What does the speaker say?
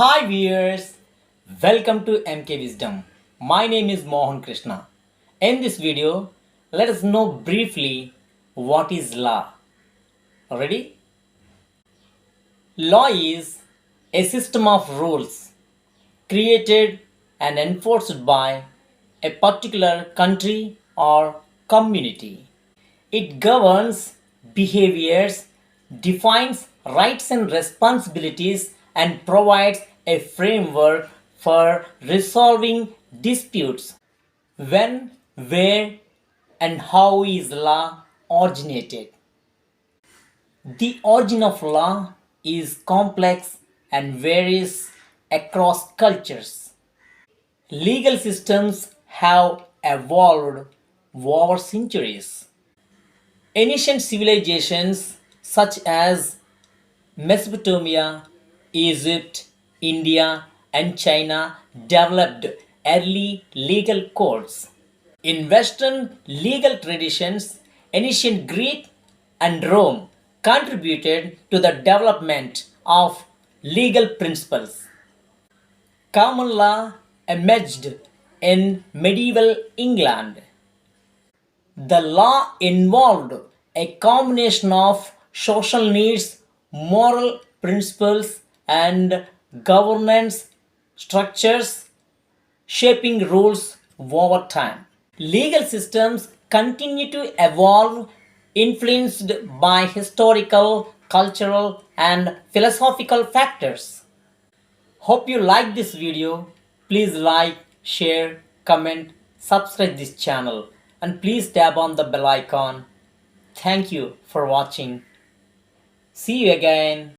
Hi viewers, welcome to MK Wisdom. My name is Mohan Krishna. In this video, let us know briefly what is law. Ready? Law is a system of rules created and enforced by a particular country or community. It governs behaviors, defines rights and responsibilities, and provides a framework for resolving disputes. When, where, and how is law originated? The origin of law is complex and varies across cultures. Legal systems have evolved over centuries. Ancient civilizations such as Mesopotamia, Egypt, India, and China developed early legal codes. In Western legal traditions, ancient Greek and Rome contributed to the development of legal principles. Common law emerged in medieval England. The law involved a combination of social needs, moral principles, and governance structures, shaping rules over time. Legal systems continue to evolve, influenced by historical, cultural, and philosophical factors. Hope you like this video. Please like, share, comment, subscribe this channel, and please tap on the bell icon. Thank you for watching. See you again.